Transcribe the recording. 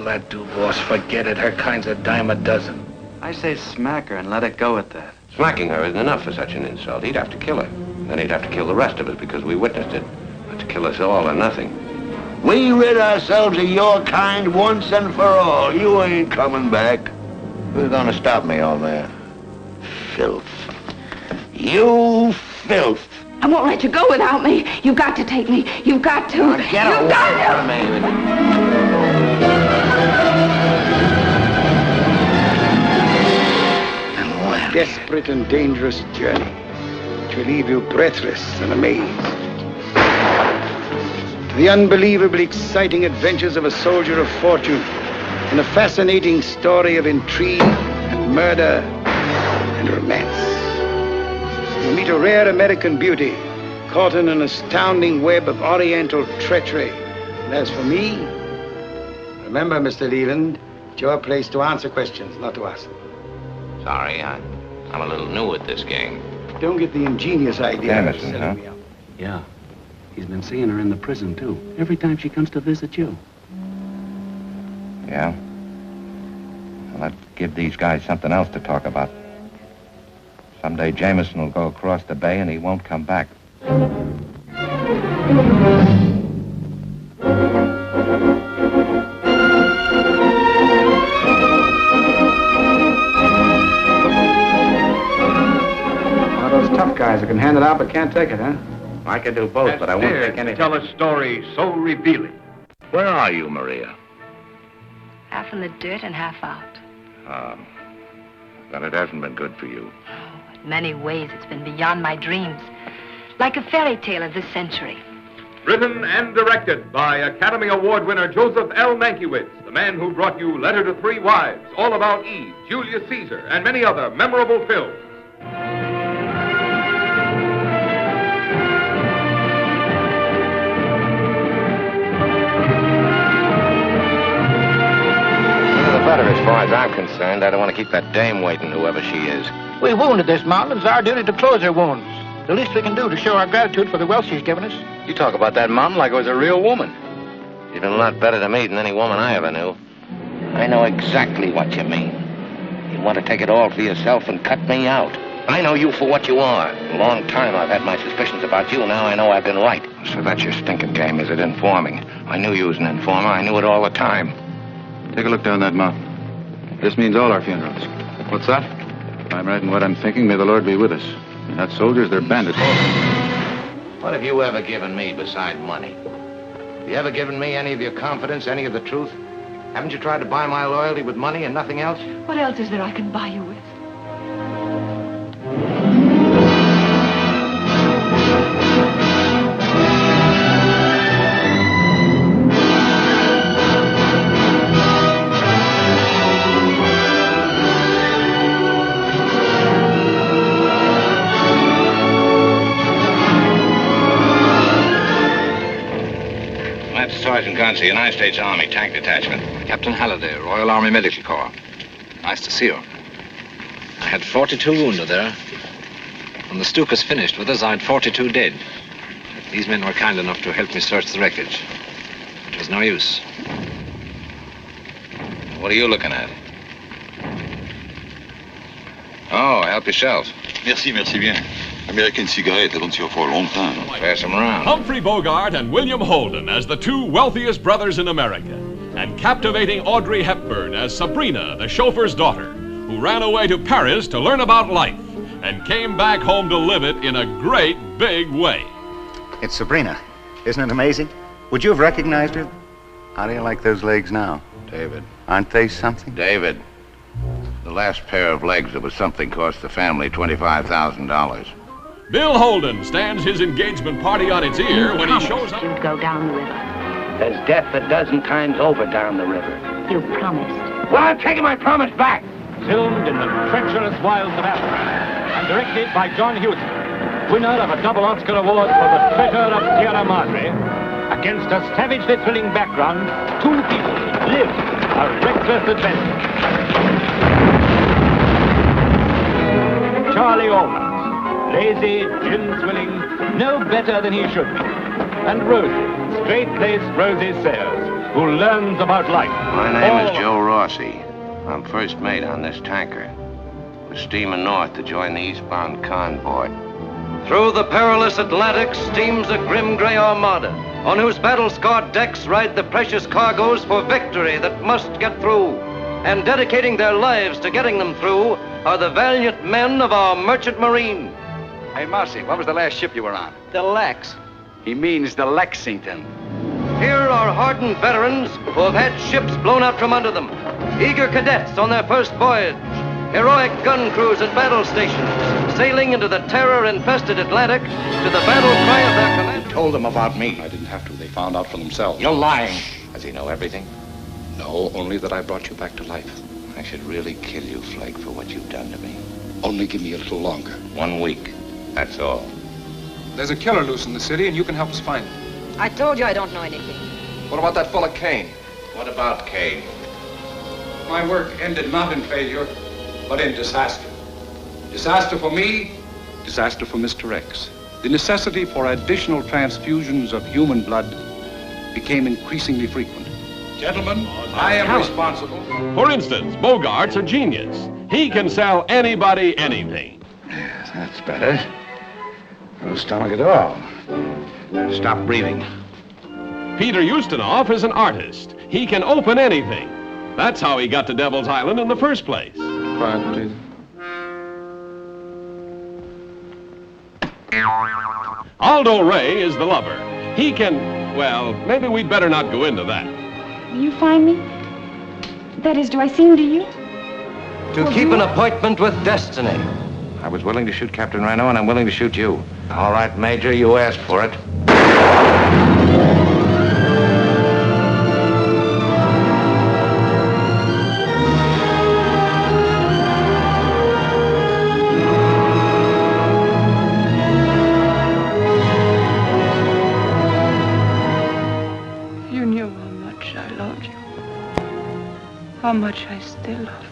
That do, boss. Forget it. Her kind's a dime a dozen. I say smack her and let it go at that. Smacking her isn't enough for such an insult. He'd have to kill her. Then he'd have to kill the rest of us because we witnessed it. But to kill us all or nothing. We rid ourselves of your kind once and for all. You ain't coming back. Who's gonna stop me, old man? Filth. You filth. I won't let you go without me. You've got to take me. You've got to. Now get You've away got from me. A desperate and dangerous journey which will leave you breathless and amazed. To the unbelievably exciting adventures of a soldier of fortune in a fascinating story of intrigue and murder and romance. You'll meet a rare American beauty caught in an astounding web of Oriental treachery. And as for me, remember, Mr. Leland, it's your place to answer questions, not to ask them. Sorry, I'm a little new at this game. Don't get the ingenious idea of Jameson, setting huh? me up. Yeah. He's been seeing her in the prison, too. Every time she comes to visit you. Yeah? Well, let's give these guys something else to talk about. Someday Jameson will go across the bay and he won't come back. One of those tough guys who can hand it out but can't take it, huh? I could do both, but I won't take anything. Tell a story so revealing. Where are you, Maria? Half in the dirt and half out. Then it hasn't been good for you. In many ways, it's been beyond my dreams. Like a fairy tale of this century. Written and directed by Academy Award winner Joseph L. Mankiewicz, the man who brought you Letter to Three Wives, All About Eve, Julius Caesar, and many other memorable films. Better, as far as I'm concerned. I don't want to keep that dame waiting, whoever she is. We wounded this mountain. It's our duty to close her wounds. The least we can do to show our gratitude for the wealth she's given us. You talk about that mountain like it was a real woman. You've been a lot better to me than any woman I ever knew. I know exactly what you mean. You want to take it all for yourself and cut me out. I know you for what you are. A long time I've had my suspicions about you. Now I know I've been right. So that's your stinking game, is it? Informing. I knew you was an informer. I knew it all the time. Take a look down that mountain. This means all our funerals. What's that? If I'm right in what I'm thinking, may the Lord be with us. They're not soldiers, they're bandits. What have you ever given me beside money? Have you ever given me any of your confidence, any of the truth? Haven't you tried to buy my loyalty with money and nothing else? What else is there I can buy you with? Sergeant Gunsey, United States Army Tank Detachment. Captain Halliday, Royal Army Medical Corps. Nice to see you. I had 42 wounded there. When the Stukas finished with us, I had 42 dead. These men were kind enough to help me search the wreckage. It was no use. What are you looking at? Oh, help yourself. Merci bien. American cigarette, I don't see her for a long time. Pass them around. Humphrey Bogart and William Holden as the two wealthiest brothers in America, and captivating Audrey Hepburn as Sabrina, the chauffeur's daughter, who ran away to Paris to learn about life and came back home to live it in a great big way. It's Sabrina. Isn't it amazing? Would you have recognized her? How do you like those legs now? David. Aren't they something? David. The last pair of legs that was something cost the family $25,000. Bill Holden stands his engagement party on its ear when he shows up. You'd go down the river. There's death a dozen times over down the river. You promised. Well, I'm taking my promise back. Filmed in the treacherous wilds of Africa and directed by John Huston, winner of a double Oscar award for The Treasure of Sierra Madre. Against a savagely thrilling background, two people live a reckless adventure. Charlie Allnutt. Lazy, gin-swilling, no better than he should be. And Rosie, straight-laced Rosie Sayers, who learns about life. My name is Joe Rossi. I'm first mate on this tanker. We're steaming north to join the eastbound convoy. Through the perilous Atlantic steams a grim gray armada, on whose battle-scarred decks ride the precious cargoes for victory that must get through. And dedicating their lives to getting them through are the valiant men of our merchant marine. Hey, Marcy, what was the last ship you were on? The Lex. He means the Lexington. Here are hardened veterans who have had ships blown out from under them, eager cadets on their first voyage, heroic gun crews at battle stations, sailing into the terror-infested Atlantic to the battle cry of their commander. Told them about me. I didn't have to. They found out for themselves. You're lying. Does he know everything? No, only that I brought you back to life. I should really kill you, Flake, for what you've done to me. Only give me a little longer. 1 week, that's all. There's a killer loose in the city, and you can help us find him. I told you I don't know anything. What about that fella Kane? What about Kane? My work ended not in failure, but in disaster. Disaster for me, Disaster for Mr. X. The necessity for additional transfusions of human blood became increasingly frequent. gentlemen, I am responsible. For instance, Bogart's a genius. He can sell anybody anything. Yes, that's better. No stomach at all. Stop breathing. Peter Ustinov is an artist. He can open anything. That's how he got to Devil's Island in the first place. Quiet, please. Aldo Ray is the lover. He can, well, maybe we'd better not go into that. Will you find me? That is, do I seem to you? To keep an appointment with destiny. I was willing to shoot Captain Reno, and I'm willing to shoot you. All right, Major, you asked for it. You knew how much I loved you. How much I still love you.